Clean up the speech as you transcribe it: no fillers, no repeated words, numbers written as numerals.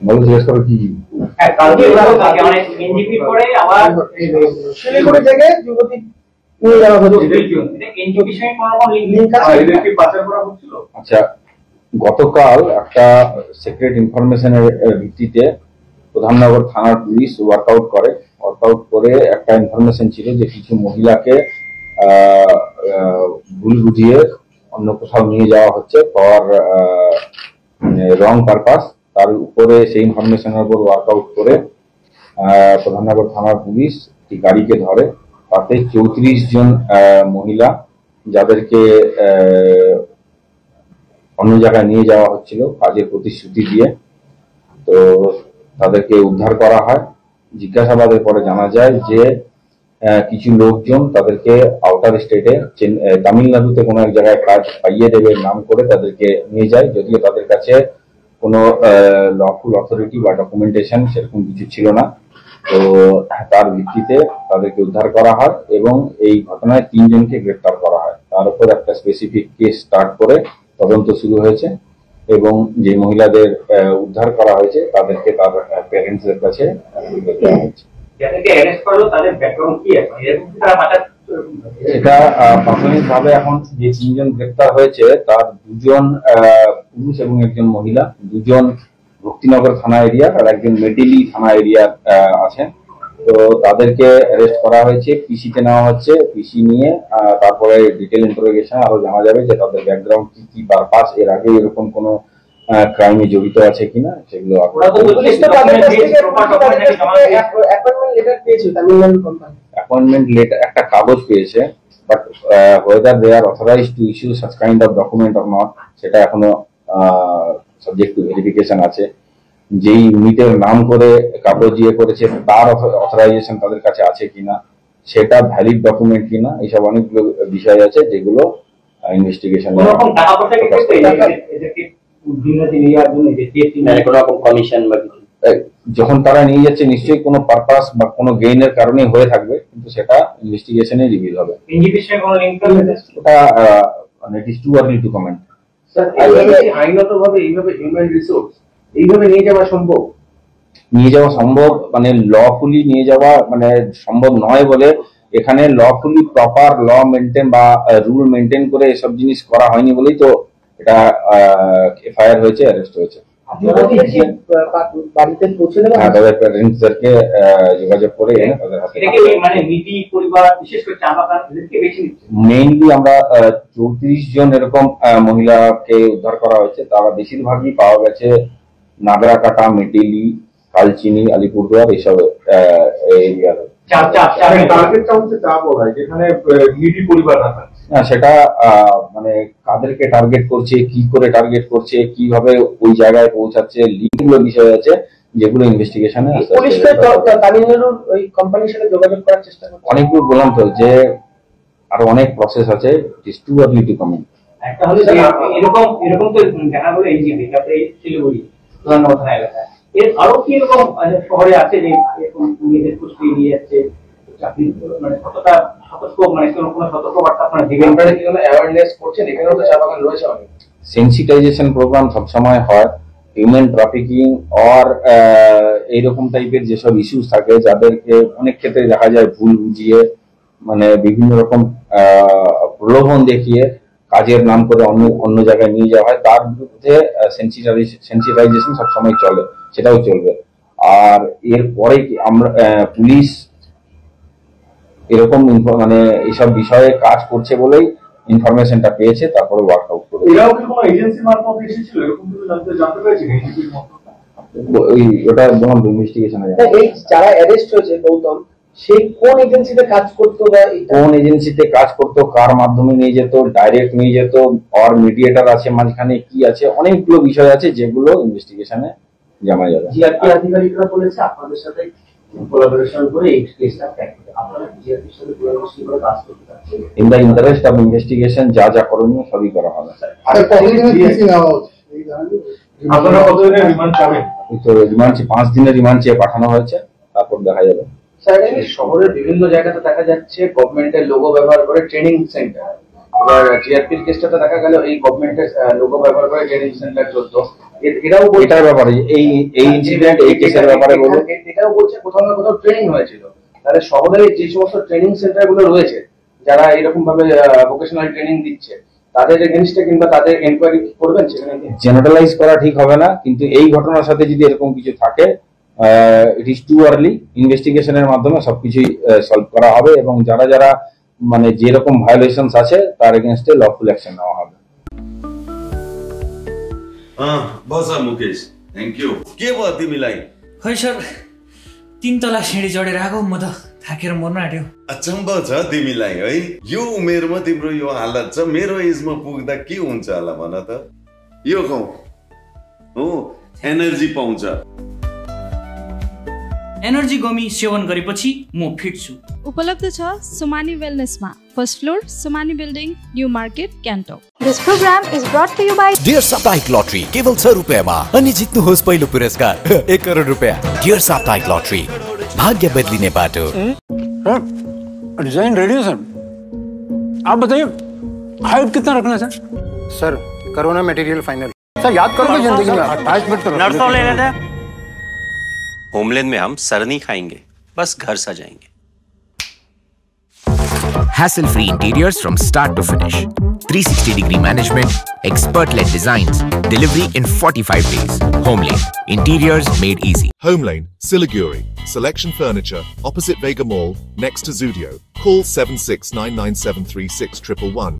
বলো, জিজ্ঞেস করো কি কি। শিলিগুড়ি থেকে যুবতী নিয়ে যাওয়া হচ্ছে। আচ্ছা, গতকাল একটা সিক্রেট ইনফরমেশনের ভিত্তিতে প্রধাননগর থানার পুলিশ ওয়ার্কআউট করে একটা ইনফরমেশন ছিল যে কিছু মহিলাকে ভুল বুঝিয়ে অন্য কোথাও নিয়ে যাওয়া হচ্ছে ফর রং পারপাস। তার উপরে সেই ইনফরমেশনের উপর ওয়ার্কআউট করে প্রধাননগর থানার পুলিশ একটি গাড়িকে ধরে। তাতে 34 জন মহিলা, যাদেরকে অন্য জায়গায় নিয়ে যাওয়া হচ্ছিল কাজের প্রতিশ্রুতি দিয়ে, তো তাদেরকে উদ্ধার করা হয়। জিজ্ঞাসাবাদের পরে জানা যায় যে কিছু লোকজন তাদেরকে আউটার স্টেটে তামিলনাড়ুতে কোনো এক জায়গায় কাজ পাইয়ে দেবে নাম করে তাদেরকে নিয়ে যায়, যদিও তাদের কাছে কোনো লফুল অথরিটি বা ডকুমেন্টেশন সেরকম কিছু ছিল না। তো তার ভিত্তিতে তাদেরকে উদ্ধার করা হয় এবং এই ঘটনায় 3 জনকে গ্রেপ্তার করা হয়। তার উপর একটা স্পেসিফিক কেস স্টার্ট করে তদন্ত শুরু হয়েছে এবং যে মহিলাদের উদ্ধার করা হয়েছে তাদেরকে তার প্যারেন্টসদের কাছে দেওয়া হয়েছে। এটা প্রাথমিকভাবে এখন যে 3 জন গ্রেপ্তার হয়েছে তার 2 জন পুরুষ এবং একজন মহিলা, 2 জন ভক্তিনগর থানা এরিয়া আর একজন মেডেলি থানা এরিয়ার আছেন। তো তাদেরকে অ্যারেস্ট করা হয়েছে, পিসিতে নেওয়া হচ্ছে। পিসি নিয়ে তারপরে ডিটেল ইন্টারোগেশন আরো জানা যাবে যে তাদের ব্যাকগ্রাউন্ড কি পারপাস, এর আগে এরকম কোনো ক্রাইমে জড়িত আছে কিনা সেগুলো। অ্যাপয়েন্টমেন্ট লেটার একটা কাগজ পেয়েছে, but whether they are authorized to issue such kind of document or not সেটা এখনো সাবজেক্ট টু ভেরিফিকেশন আছে। যেই ইউনিটের নাম করে কাগজ ইয়ে করেছে তার অথরাইজেশন তাদের কাছে আছে কিনা, সেটা ভ্যালিড ডকুমেন্ট কিনা, এইসব অনেকগুলো বিষয় আছে যেগুলো ইনভেস্টিগেশন। যখন তারা নিয়ে যাচ্ছে নিশ্চয়ই কোনো পারপাস বা কোনো গেইনের কারণে হয়ে থাকবে, কিন্তু সেটা ইনভেস্টিগেশনে রিভিল হবে। ওটা মানে it is too early two comment. আইনগতভাবে এইভাবে হিউম্যান রিসোর্স এইভাবে নিয়ে যাওয়া সম্ভব? নিয়ে যাওয়া সম্ভব মানে লফুলি নিয়ে যাওয়া মানে সম্ভব নয় বলে এখানে লফুলি প্রপার ল মেনটেন বা রুল মেনটেন করে এসব জিনিস করা হয়নি বলেই তো এটা এফআইআর হয়েছে, অ্যারেস্ট হয়েছে। বাড়িতে পৌঁছে দেওয়া তাদের প্যারেন্টসদেরকে যোগাযোগ করে তাদের হাতে মেইনলি আমরা 34 জন এরকম মহিলাকে উদ্ধার করা হয়েছে। তারা বেশিরভাগই পাওয়া গেছে নাগরাকাটা, মেটেলি, কালচিনি, আলিপুরদুয়ার এইসব এরিয়ার। সেটা মানে কাদেরকে টার্গেট করছে, কি করে টার্গেট করছে, কিভাবে ওই জায়গায় পৌঁছাচ্ছে, লিঙ্কগুলো বিষয় আছে যেগুলো ইনভেস্টিগেশনে। তামিলনাড়ুর ওই কোম্পানির সাথে যোগাযোগ করার চেষ্টা করছে। অনেকগুলো বললাম তো যে আরো অনেক প্রসেস আছে, it is too early two comment. একটা হলো যে এরকম তো দেখা গেলো এই যে শিলিগুড়ি প্রধানমন্ত্রী এলাকায়, এর আরো কি এরকম শহরে আছে যে এরকম মেয়েদের কুস্তি নিয়ে যাচ্ছে, চাকরি মানে কতটা সতর্ক, মানে কোনো সতর্কবার্তা আপনারা দিবেন? আপনারা কি কোনো অ্যাওয়ারনেস করছেন? এখানেও তো চা বাগান রয়েছে অনেক। সেন্সিটাইজেশন প্রোগ্রাম সবসময় হয়। হিউম্যান ট্রাফিকিং আর এইরকম টাইপের যেসব ইস্যুস থাকে, যাদেরকে অনেক ক্ষেত্রে দেখা যায় ভুল বুঝিয়ে মানে বিভিন্ন রকম প্রলোভন দেখিয়ে কাজের নাম করে অন্য জায়গায় নিয়ে যাওয়া হয়, তার বিরুদ্ধে সেন্সিটাইজেশন সবসময় চলে, সেটাও চলবে। আর এরপরে আমরা পুলিশ এরকম মানে এইসব বিষয়ে কাজ করছে বলেই ইনফরমেশনটা পেয়েছে, তারপরে ওয়ার্কআউট করে। ওটা যখন ইনভেস্টিগেশনে যায়। এই যারা অ্যারেস্ট হয়েছে গৌতম, সেই কোন এজেন্সিতে কাজ করতো বা কোন এজেন্সিতে কাজ করতো, কার মাধ্যমে নিয়ে যেত, ডাইরেক্ট নিয়ে যেত, আর মিডিয়েটর আছে মাঝখানে, কি আছে, অনেকগুলো বিষয় আছে যেগুলো ইনভেস্টিগেশনে জানা যাবে। জিআরপি আধিকারিকরা বলেছে আপনাদের সাথে কোলাবোরেশন করে এই কেসটা ক্র্যাক করতে। আপনারা জিআরপির সাথে কোলাবোরেশন করে কাজ করতে চাচ্ছেন। In the interest of investigation যা যা করণীয় সবই করা হবে। আপনারা কতদিনের রিমান্ড পাবেন? তো রিমান্ড 5 দিনের রিমান্ড চেয়ে পাঠানো হয়েছে, তারপর দেখা যাবে। শহরের বিভিন্ন জায়গাতে দেখা যাচ্ছে গভর্নমেন্টের লোগো ব্যবহার করে ট্রেনিং সেন্টার, এবার জিআরপির কেসটাতে দেখা গেল এই গভর্নমেন্টের লোগো ব্যবহার করে ট্রেনিং সেন্টার চলতো, এটাও এটার ব্যাপারে এই ইনসিডেন্ট এই কেসের ব্যাপারে বলুন। এটাও বলছে কোথাও না কোথাও ট্রেনিং হয়েছিল। তাহলে শহরে যে সমস্ত ট্রেনিং সেন্টার গুলো রয়েছে যারা এরকম ভাবে ভোকেশনাল ট্রেনিং দিচ্ছে তাদের এগেইনস্টে কিংবা তাদের এনকোয়ারি করবেন সেখানে? জেনারেলাইজ করা ঠিক হবে না, কিন্তু এই ঘটনার সাথে যদি এরকম কিছু থাকে ইট ইজ টু আর্লি। ইনভেস্টিগেশনের মাধ্যমে সবকিছুই সলভ করা হবে এবং যারা যারা মানে যেরকম ভায়োলেশনস আছে তার এগেইনস্টে লফুল অ্যাকশন নেওয়া হবে। बस मुकेश थ्याङ्क यू। के भयो तिमीलाई? खै सर 3 तला सिँढी चढेर आएको, म त थाकेर मर्न आँट्यो। अचम्म छ तिमीलाई है, यो उमेरमा तिम्रो यो हालत छ, मेरो एजमा पुग्दा के हुन्छ होला भन त। यो खाऊ हो, एनर्जी पाउँछ। एनर्जी गमी सेवन गरेपछि म फिट छु। उपलब्ध छ सुमानी वेलनेसमा, first floor Sumani building, New Market, Gangtok. This program is brought to you by dear साप्ताहिक लटरी केवल 6 रुपैयाँमा अनि जित्नुहोस् पहिलो पुरस्कार 1 करोड रुपैयाँ। डियर साप्ताहिक लटरी, भाग्य बदलिने बाटो। डिजाइन रेडी है सर, आप बताइए हाइट कितना रखना है sir? Sir corona material final. Sir याद करोगे जिंदगी में 28 मिनट तो नर्सों ले लेते हैं। होमलैंड में हम सर नहीं खाएंगे, बस घर सजाएंगे। Hassle-free interiors from start to finish. 360-degree management, expert-led designs, delivery in 45 days. Homelane, interiors made easy. Homelane, Siliguri. Selection Furniture, opposite Vega Mall, next to Zudio. Call 7699736111.